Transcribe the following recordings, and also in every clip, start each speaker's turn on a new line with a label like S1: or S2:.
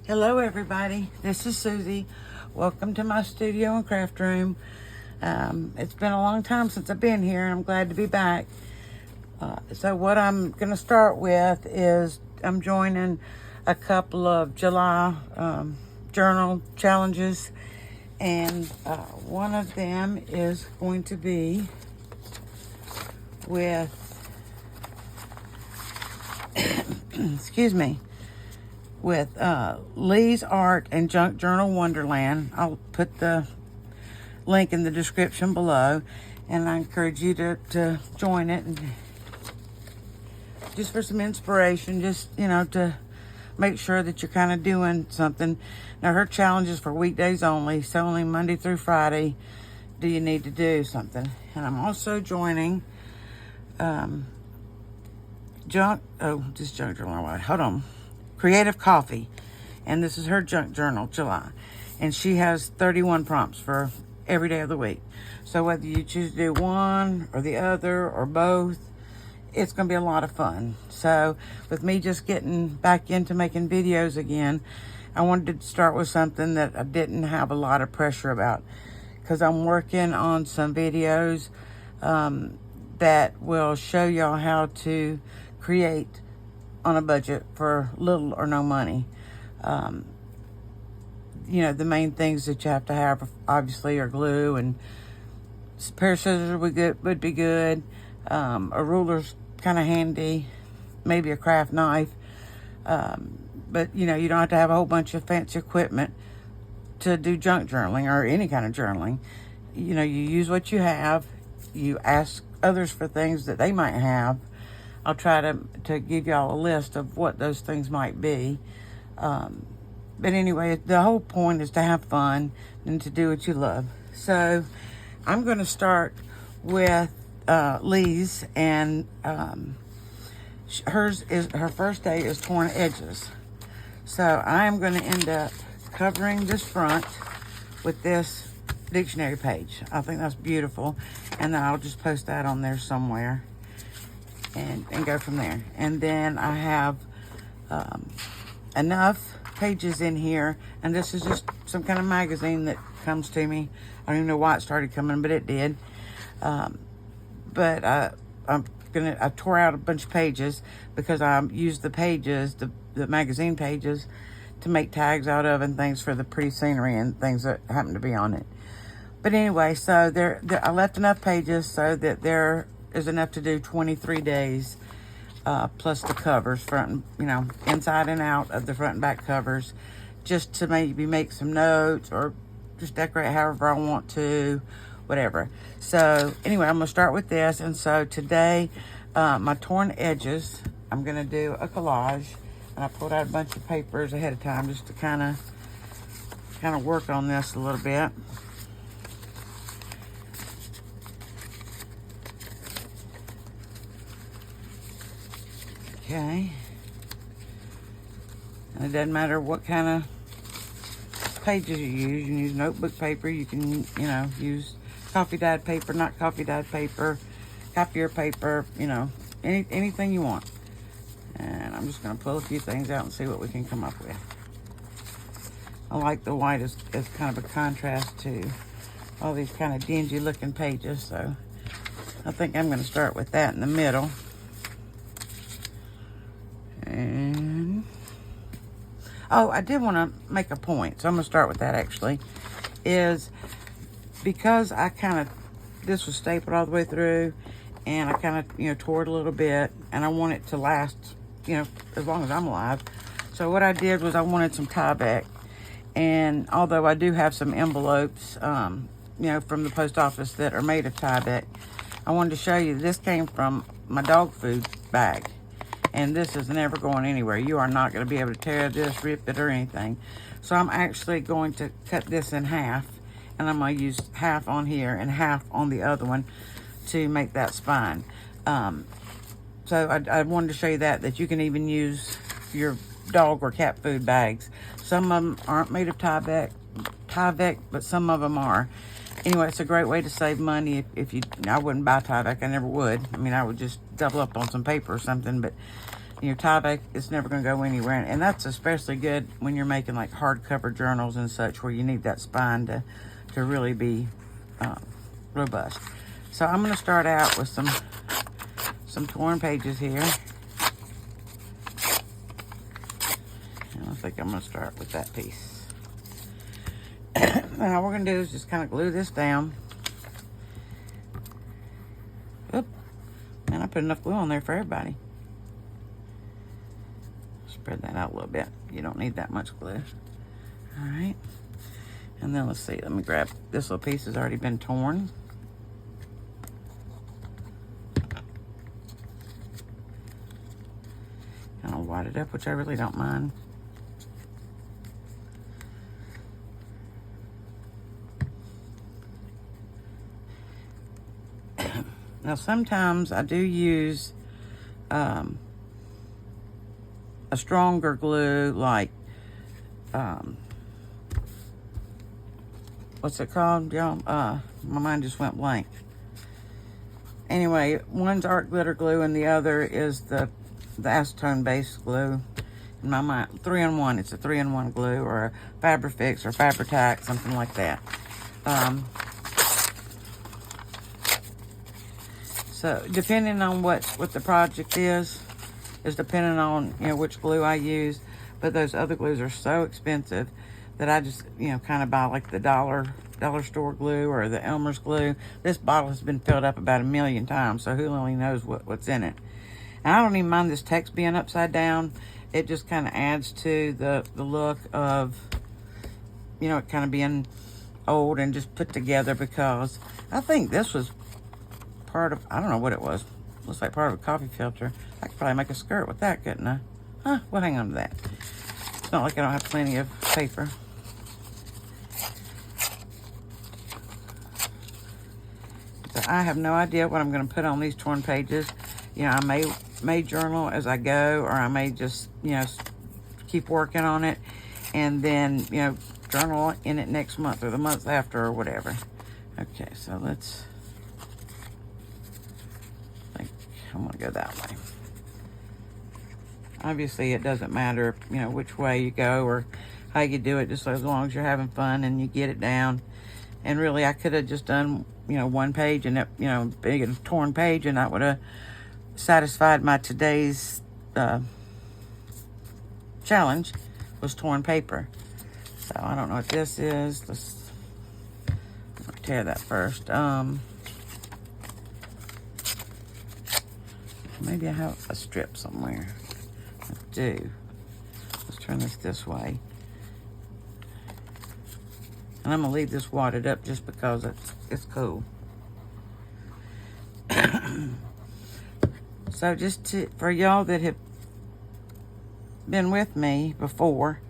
S1: Hello everybody, this is Susie. Welcome to my studio and craft room. It's been a long time since I've been here and I'm glad to be back. So what I'm going to start with is I'm joining a couple of July journal challenges, and one of them is going to be with excuse me, with Leah's art and junk journal Wonderland. I'll put the link in the description below, and I encourage you to join it, and just for some inspiration, just to make sure that you're kind of doing something. Now her challenge is for weekdays only, so only Monday through Friday do you need to do something. And I'm also joining junk journal. Hold on. Creative Coffee, and this is her junk journal July, and she has 31 prompts for every day of the week. So whether you choose to do one or the other or both, it's going to be a lot of fun. So with me just getting back into making videos again, I wanted to start with something that I didn't have a lot of pressure about, because I'm working on some videos that will show y'all how to create on a budget for little or no money. The main things that you have to have obviously are glue, and a pair of scissors would be good. A ruler's kind of handy, maybe a craft knife. But you don't have to have a whole bunch of fancy equipment to do junk journaling or any kind of journaling. You use what you have. You ask others for things that they might have. I'll try to give y'all a list of what those things might be. But anyway, the whole point is to have fun and to do what you love. So I'm going to start with Lee's, and her first day is torn edges. So I am going to end up covering this front with this dictionary page. I think that's beautiful, and then I'll just post that on there somewhere. And go from there. And then I have enough pages in here, and this is just some kind of magazine that comes to me. I don't even know why it started coming, but it did. But I tore out a bunch of pages because I used the pages, the magazine pages, to make tags out of and things for the pretty scenery and things that happen to be on it. But anyway, so there I left enough pages so that there is enough to do 23 days, plus the covers, front and, inside and out of the front and back covers, just to maybe make some notes or just decorate however I want to, whatever. So anyway, I'm going to start with this. And so today, my torn edges, I'm going to do a collage, and I pulled out a bunch of papers ahead of time just to kind of work on this a little bit. Okay, and it doesn't matter what kind of pages you use. You can use notebook paper. You can, use coffee dyed paper, not coffee dyed paper, copier paper, anything you want. And I'm just going to pull a few things out and see what we can come up with. I like the white as kind of a contrast to all these kind of dingy looking pages. So I think I'm going to start with that in the middle. And I did want to make a point, so I'm going to start with that actually, is because this was stapled all the way through, and I kind of, tore it a little bit, and I want it to last, as long as I'm alive. So what I did was I wanted some Tyvek, and although I do have some envelopes, from the post office that are made of Tyvek, I wanted to show you this came from my dog food bag. And this is never going anywhere. You are not going to be able to tear this, rip it, or anything. So I'm actually going to cut this in half, and I'm going to use half on here and half on the other one to make that spine. So I wanted to show you that you can even use your dog or cat food bags. Some of them aren't made of Tyvek, but some of them are. Anyway, it's a great way to save money. I wouldn't buy Tyvek. I never would. I mean, I would just double up on some paper or something, but Your Tyvek is never going to go anywhere. And that's especially good when you're making like hardcover journals and such, where you need that spine to really be robust. So I'm going to start out with some torn pages here. And I think I'm going to start with that piece. And all we're going to do is just kind of glue this down. Oop. And I put enough glue on there for everybody. Spread that out a little bit. You don't need that much glue. All right. And then let's see. Let me grab this little piece has already been torn. And I'll wad it up, which I really don't mind. Now, sometimes I do use a stronger glue, like, what's it called, y'all? My mind just went blank. Anyway, one's art glitter glue and the other is the acetone based glue. In my mind, 3-in-1. It's a 3-in-1 glue, or a Fabrifix or Fabri-Tac, something like that. So depending on what the project is depending on, which glue I use. But those other glues are so expensive that I just, kind of buy like the dollar store glue or the Elmer's glue. This bottle has been filled up about 1,000,000 times, so who only knows what's in it. And I don't even mind this text being upside down. It just kind of adds to the look of, it kind of being old and just put together, because I think this was part of, I don't know what it was. Looks like part of a coffee filter. I could probably make a skirt with that, couldn't I? Huh, we'll hang on to that. It's not like I don't have plenty of paper. So I have no idea what I'm going to put on these torn pages. I may journal as I go, or I may just, keep working on it, and then, journal in it next month or the month after or whatever. Okay, so let's, I'm going to go that way. Obviously, it doesn't matter, which way you go or how you do it, just as long as you're having fun and you get it down. And really, I could have just done, one page and, big and torn page, and that would have satisfied my today's challenge, was torn paper. So, I don't know what this is. Let's tear that first. Maybe I have a strip somewhere. I do. Let's turn this way. And I'm going to leave this wadded up just because it's cool. So just for y'all that have been with me before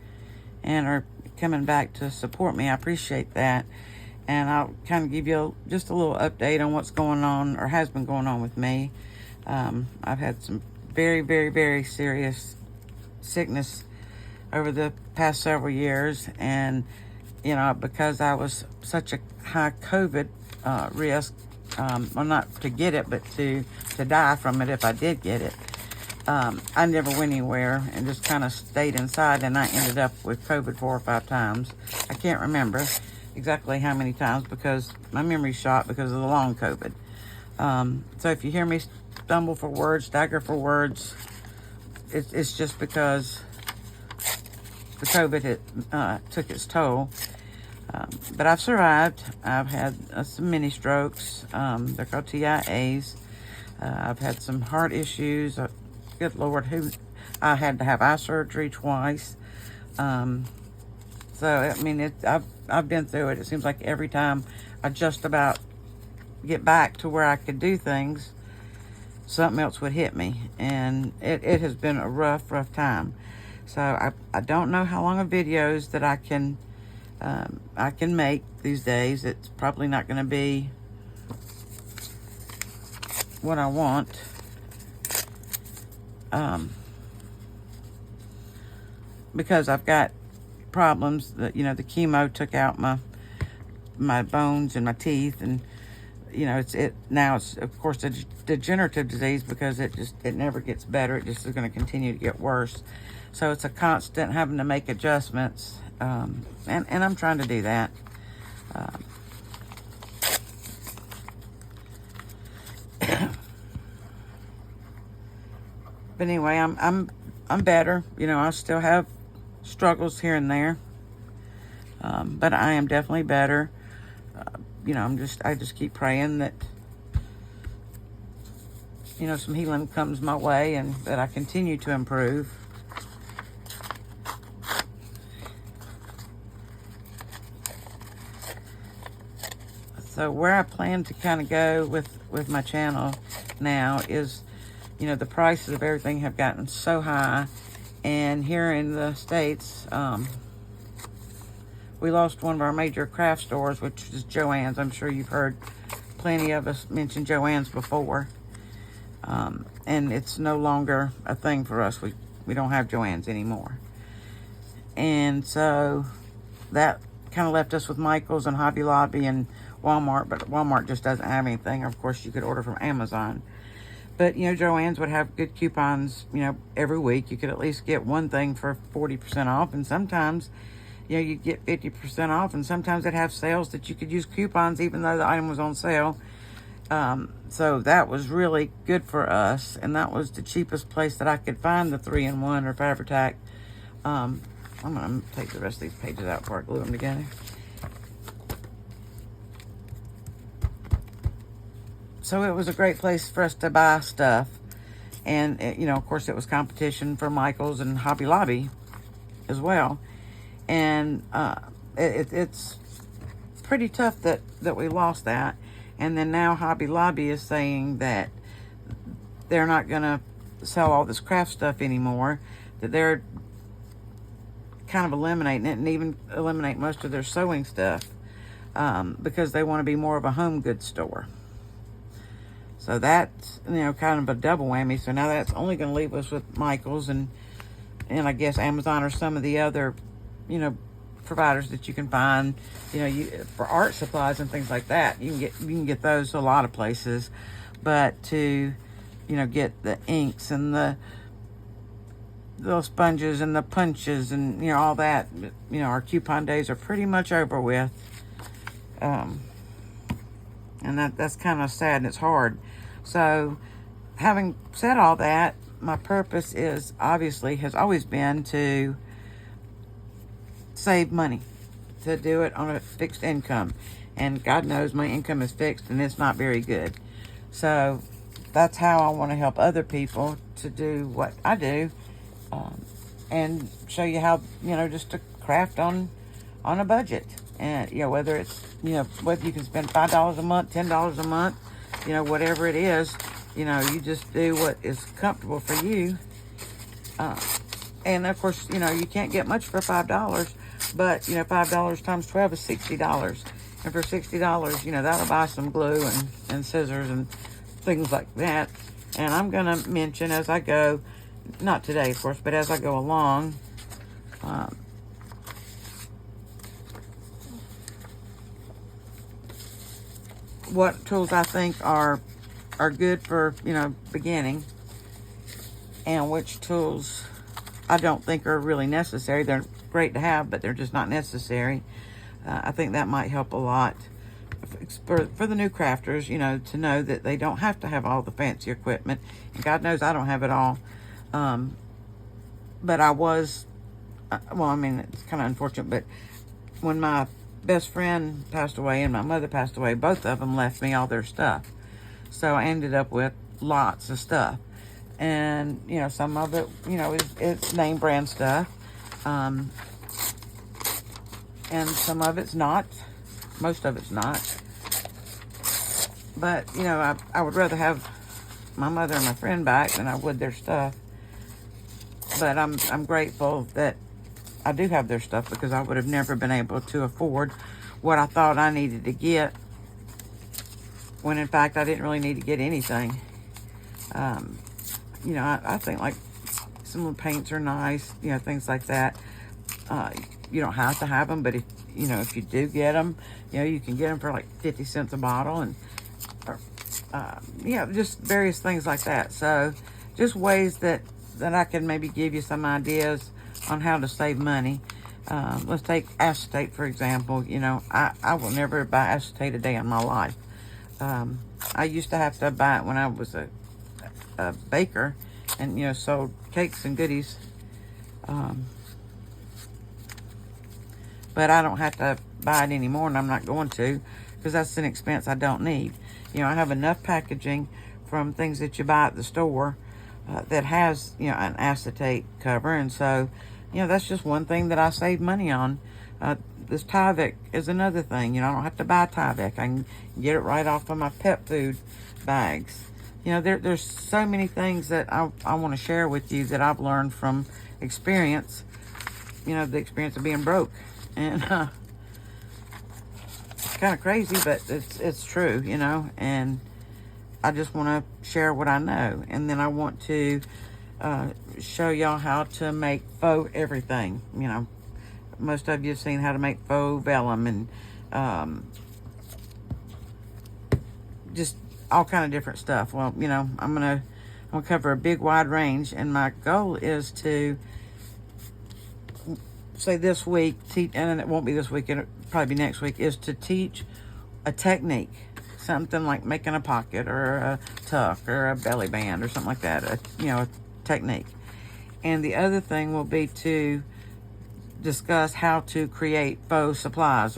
S1: and are coming back to support me, I appreciate that. And I'll kind of give you just a little update on what's going on, or has been going on with me. I've had some very, very, very serious sickness over the past several years, and because I was such a high COVID risk, well, not to get it, but to die from it if I did get it. I never went anywhere and just kind of stayed inside, and I ended up with COVID 4 or 5 times. I can't remember exactly how many times, because my memory's shot because of the long COVID. So if you hear me stumble for words, stagger for words, it's just because the COVID took its toll. But I've survived. I've had some mini strokes. They're called TIAs. I've had some heart issues. Good Lord, I had to have eye surgery twice. So I mean, I've been through it. It seems like every time I just about get back to where I could do things, something else would hit me, and it has been a rough time. So I don't know how long of videos that I can make these days. It's probably not going to be what I want. Because I've got problems that, the chemo took out my bones and my teeth, and you know, now it's of course a degenerative disease because it never gets better. It just is going to continue to get worse. So it's a constant having to make adjustments, and I'm trying to do that. But anyway, I'm better. You know, I still have struggles here and there, but I am definitely better. You know, I just keep praying that, you know, some healing comes my way and that I continue to improve. So where I plan to kind of go with my channel now is, you know, the prices of everything have gotten so high, and here in the States, we lost one of our major craft stores, which is Joann's. I'm sure you've heard plenty of us mention Joann's before. And it's no longer a thing for us. We don't have Joann's anymore. And so that kind of left us with Michael's and Hobby Lobby and Walmart, but Walmart just doesn't have anything. Of course, you could order from Amazon. But, you know, Joann's would have good coupons, you know, every week. You could at least get one thing for 40% off, and sometimes, you know, you get 50% off, and sometimes they'd have sales that you could use coupons even though the item was on sale. So that was really good for us, and that was the cheapest place that I could find the 3-in-1 or Fabri-Tac. I'm going to take the rest of these pages out before I glue them together. So it was a great place for us to buy stuff. And, you know, of course, it was competition for Michael's and Hobby Lobby as well. And it's pretty tough that we lost that. And then now Hobby Lobby is saying that they're not going to sell all this craft stuff anymore, that they're kind of eliminating it and even eliminate most of their sewing stuff, because they want to be more of a home goods store. So that's, you know, kind of a double whammy. So now that's only going to leave us with Michael's and I guess Amazon or some of the other, you know, providers that you can find, you know, for art supplies and things like that. You can get those a lot of places, but to, you know, get the inks and the sponges and the punches and, you know, all that, you know, our coupon days are pretty much over with. And that's kind of sad and it's hard. So having said all that, my purpose has always been to save money, to do it on a fixed income. And God knows my income is fixed and it's not very good. So that's how I want to help other people to do what I do, and show you how, you know, just to craft on a budget. And, you know, whether it's, you know, whether you can spend $5 a month, $10 a month, you know, whatever it is, you know, you just do what is comfortable for you. And of course, you know, you can't get much for $5, but, you know, $5 times 12 is $60. And for $60, you know, that'll buy some glue and scissors and things like that. And I'm going to mention as I go, not today, of course, but as I go along, what tools I think are good for, you know, beginning, and which tools I don't think are really necessary. They're great to have, but they're just not necessary. I think that might help a lot for the new crafters, you know, to know that they don't have to have all the fancy equipment. And God knows I don't have it all. But I was, well, I mean, it's kind of unfortunate, but when my best friend passed away and my mother passed away, both of them left me all their stuff. So I ended up with lots of stuff. And, you know, some of it, you know, it's name brand stuff. And some of it's not. Most of it's not. But, you know, I would rather have my mother and my friend back than I would their stuff. But I'm grateful that I do have their stuff, because I would have never been able to afford what I thought I needed to get, when in fact I didn't really need to get anything. You know, I think like some of the paints are nice, you know, things like that. You don't have to have them, but if you do get them, you know, you can get them for like 50 cents a bottle. And yeah, just various things like that. So just ways that I can maybe give you some ideas on how to save money. Let's take acetate, for example. You know, I will never buy acetate a day in my life. I used to have to buy it when I was a baker and, you know, sold cakes and goodies. But I don't have to buy it anymore, and I'm not going to, because that's an expense I don't need. You know, I have enough packaging from things that you buy at the store that has, you know, an acetate cover, and so, you know, that's just one thing that I save money on. This Tyvek is another thing. You know, I don't have to buy Tyvek. I can get it right off of my pet food bags. You know, there's so many things that I want to share with you that I've learned from experience. You know, the experience of being broke. And it's kind of crazy, but it's true, you know. And I just want to share what I know. And then I want to show y'all how to make faux everything. You know, most of you have seen how to make faux vellum and just all kind of different stuff. Well, you know, I'm gonna cover a big wide range, and my goal is to say this week, and it won't be this week, it'll probably be next week, is to teach a technique, something like making a pocket or a tuck or a belly band or something like that, you know, a technique. And the other thing will be to discuss how to create faux supplies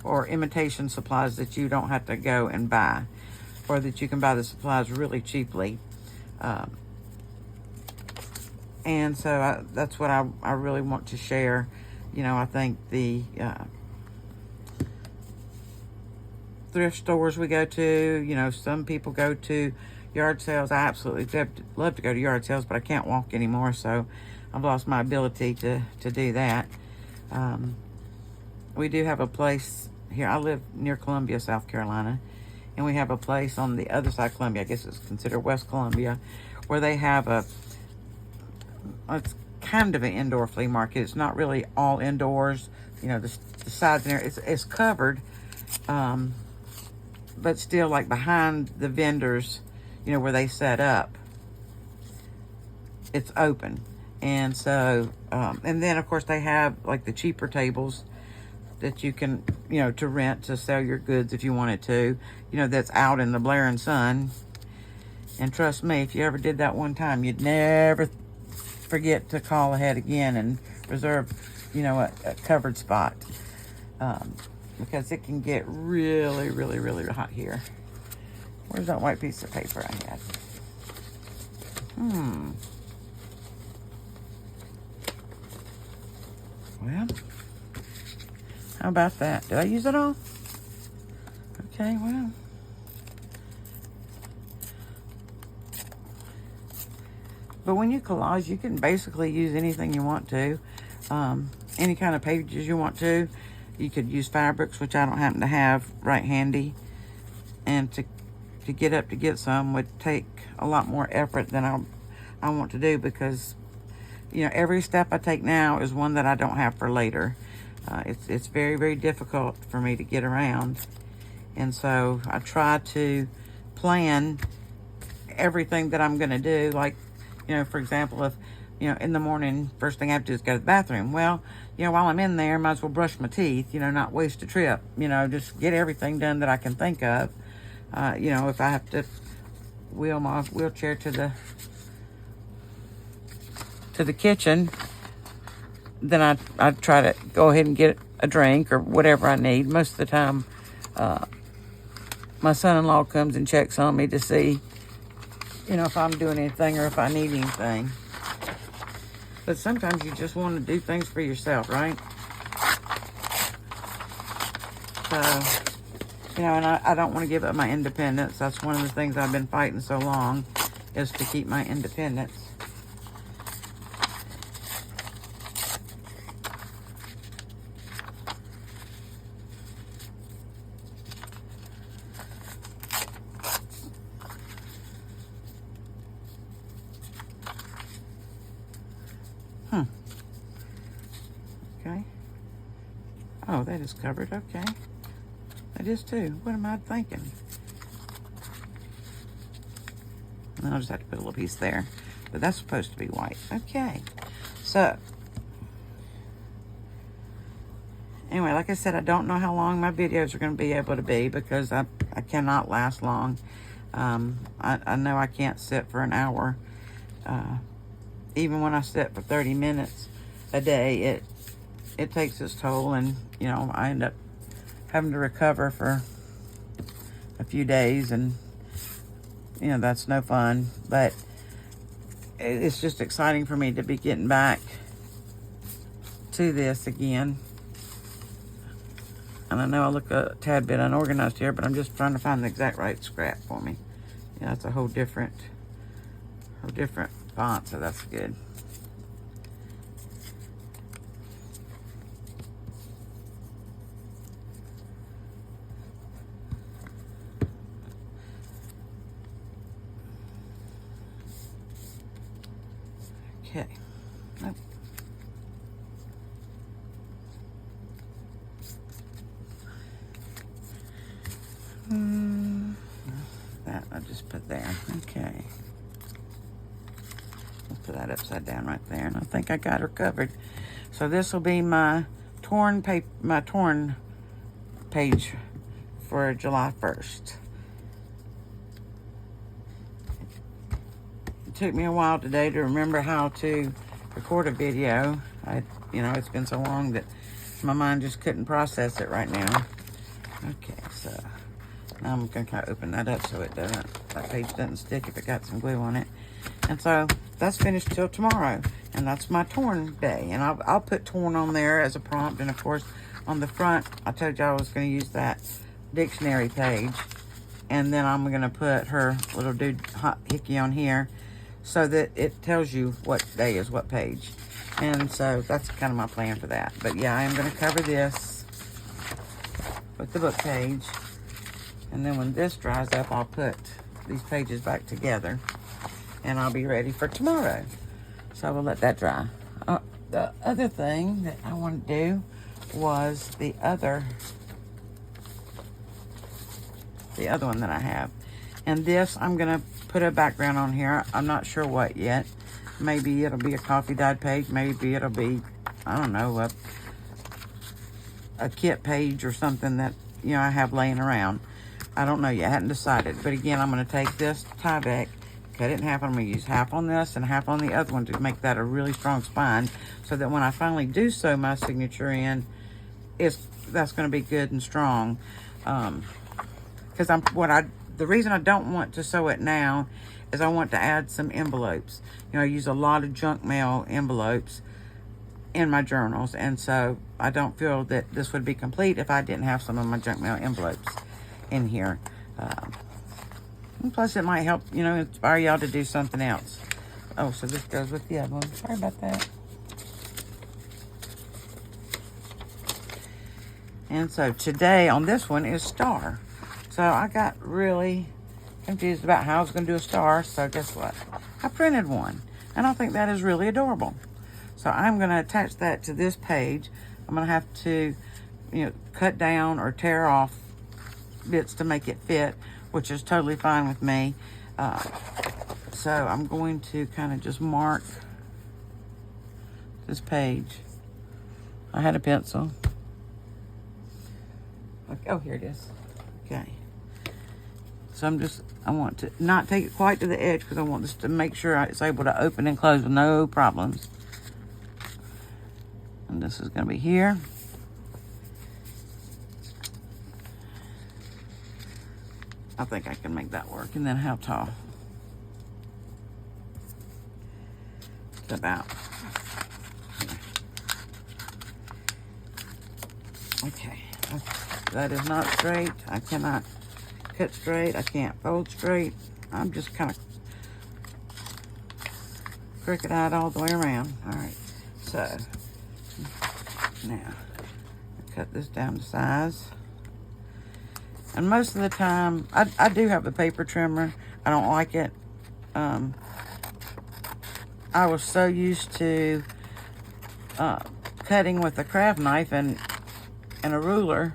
S1: or imitation supplies that you don't have to go and buy, or that you can buy the supplies really cheaply. And so that's what I really want to share. You know, I think the thrift stores we go to, you know, some people go to yard sales. I absolutely love to go to yard sales, but I can't walk anymore, so I've lost my ability to do that. We do have a place here. I live near Columbia, South Carolina, and we have a place on the other side of Columbia, I guess it's considered West Columbia, where they have it's kind of an indoor flea market. It's not really all indoors. You know, the sides in there, it's covered, but still, like behind the vendors, you know, where they set up, it's open. And so, and then of course they have like the cheaper tables that you can, you know, to rent to sell your goods if you wanted to, you know, that's out in the blaring sun. And trust me, if you ever did that one time, you'd never forget to call ahead again and reserve, you know, a covered spot, because it can get really, really, really hot here. Where's that white piece of paper I had? Well, how about that? Did I use it all? Okay, well. But when you collage, you can basically use anything you want to. Any kind of pages you want to. You could use fabrics, which I don't happen to have right handy. And to get some would take a lot more effort than I want to do, because, you know, every step I take now is one that I don't have for later. It's very, very difficult for me to get around. And so I try to plan everything that I'm going to do. Like, you know, for example, if, you know, in the morning, first thing I have to do is go to the bathroom. Well, you know, while I'm in there, I might as well brush my teeth, you know, not waste a trip. You know, just get everything done that I can think of. You know, if I have to wheel my wheelchair to the kitchen, then I try to go ahead and get a drink or whatever I need. Most of the time, my son-in-law comes and checks on me to see, you know, if I'm doing anything or if I need anything. But sometimes you just want to do things for yourself, right? So, you know, and I don't want to give up my independence. That's one of the things I've been fighting so long, is to keep my independence. Okay. Oh, that is covered. Okay. That is too. What am I thinking? I'll just have to put a little piece there. But that's supposed to be white. Okay. So, anyway, like I said, I don't know how long my videos are going to be able to be because I cannot last long. I know I can't sit for an hour. Even when I sit for 30 minutes a day, it takes its toll, and, you know, I end up having to recover for a few days, and, you know, that's no fun. But it's just exciting for me to be getting back to this again. And I know I look a tad bit unorganized here, but I'm just trying to find the exact right scrap for me. Yeah, it's a whole different font, so that's good. Okay. Nope. That I just put there. Okay. Let's put that upside down right there, and I think I got her covered. So this will be my torn page for July 1st. It took me a while today to remember how to record a video. You know, it's been so long that my mind just couldn't process it right now. Okay, so now I'm gonna kind of open that up so that page doesn't stick if it got some glue on it. And so that's finished till tomorrow, and that's my torn day. And I'll put torn on there as a prompt, and of course on the front I told you I was going to use that dictionary page, and then I'm going to put her little dude hickey on here so that it tells you what day is what page. And so that's kind of my plan for that. But yeah, I am going to cover this with the book page, and then when this dries up, I'll put these pages back together, and I'll be ready for tomorrow. So we'll let that dry. The other thing that I want to do was the other one that I have. And this, I'm going to put a background on here. I'm not sure what yet. Maybe it'll be a coffee dyed page. Maybe it'll be, I don't know, a kit page or something that, you know, I have laying around. I don't know yet. I hadn't decided. But again, I'm going to take this Tyvek, cut it in half. I'm going to use half on this and half on the other one to make that a really strong spine, so that when I finally do sew my signature in, that's going to be good and strong. Because the reason I don't want to sew it now is I want to add some envelopes. You know, I use a lot of junk mail envelopes in my journals, and so I don't feel that this would be complete if I didn't have some of my junk mail envelopes in here. And plus it might help, you know, inspire y'all to do something else. Oh, so this goes with the other one. Sorry about that. And so today on this one is star. So I got really confused about how I was going to do a star. So guess what? I printed one, and I think that is really adorable. So I'm going to attach that to this page. I'm going to have to, you know, cut down or tear off bits to make it fit, which is totally fine with me. So I'm going to kind of just mark this page. I had a pencil. Okay, oh, here it is. Okay. So I want to not take it quite to the edge because I want this to make sure it's able to open and close with no problems. And this is going to be here. I think I can make that work. And then how tall? It's about. Okay. That is not straight. I cannot cut straight. I can't fold straight. I'm just kind of crooked-eyed all the way around. All right. So now I cut this down to size. And most of the time, I do have a paper trimmer. I don't like it. I was so used to cutting with a craft knife and a ruler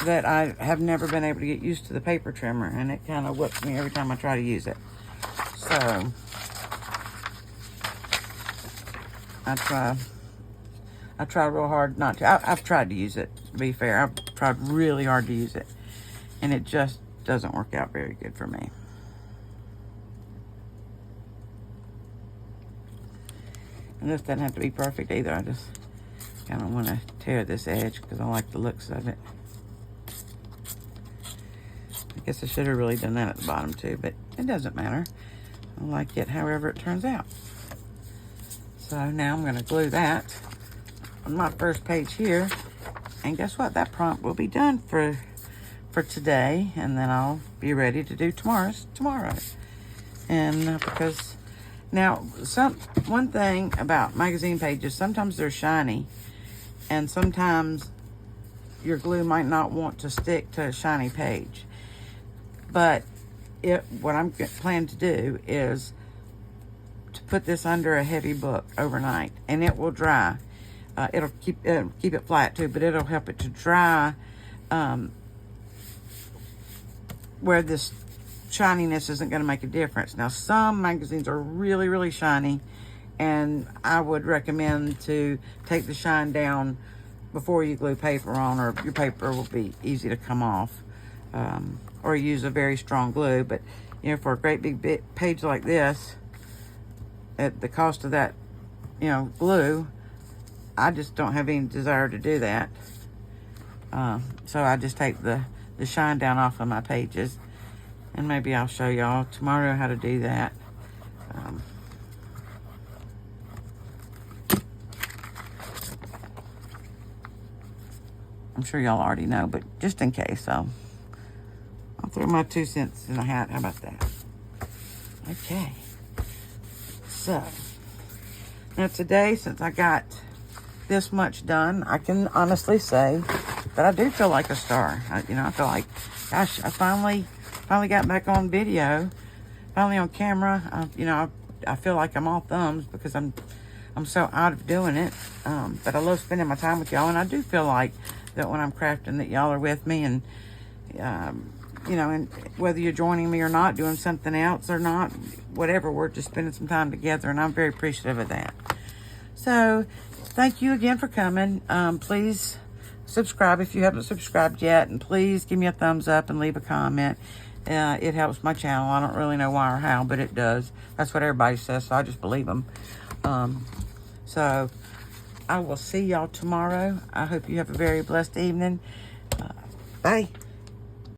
S1: that I have never been able to get used to the paper trimmer, and it kind of whips me every time I try to use it. So I try real hard not to. I've tried to use it, to be fair. I've tried really hard to use it, and it just doesn't work out very good for me. And this doesn't have to be perfect either. I just kind of want to tear this edge because I like the looks of it. I guess I should have really done that at the bottom too, but it doesn't matter. I like it however it turns out. So now I'm going to glue that on my first page here. And guess what? That prompt will be done for today. And then I'll be ready to do tomorrow's tomorrow. And because now, one thing about magazine pages, sometimes they're shiny. And sometimes your glue might not want to stick to a shiny page. But what I'm planning to do is to put this under a heavy book overnight, and it will dry. It'll keep it flat too, but it'll help it to dry where this shininess isn't going to make a difference. Now, some magazines are really, really shiny, and I would recommend to take the shine down before you glue paper on, or your paper will be easy to come off, or use a very strong glue. But you know, for a great big page like this, at the cost of that, you know, glue, I just don't have any desire to do that. So I just take the shine down off of my pages, and maybe I'll show y'all tomorrow how to do that. I'm sure y'all already know, but just in case, I'll throw my 2 cents in the hat. How about that? Okay. So, now today, since I got this much done, I can honestly say that I do feel like a star. I feel like, gosh, I finally got back on video, finally on camera. I feel like I'm all thumbs because I'm so out of doing it. But I love spending my time with y'all, and I do feel like that when I'm crafting, that y'all are with me, and and whether you're joining me or not, doing something else or not, whatever, we're just spending some time together, and I'm very appreciative of that. So, thank you again for coming. Please subscribe if you haven't subscribed yet, and please give me a thumbs up and leave a comment. It helps my channel. I don't really know why or how, but it does. That's what everybody says, so I just believe them. So, I will see y'all tomorrow. I hope you have a very blessed evening. Bye.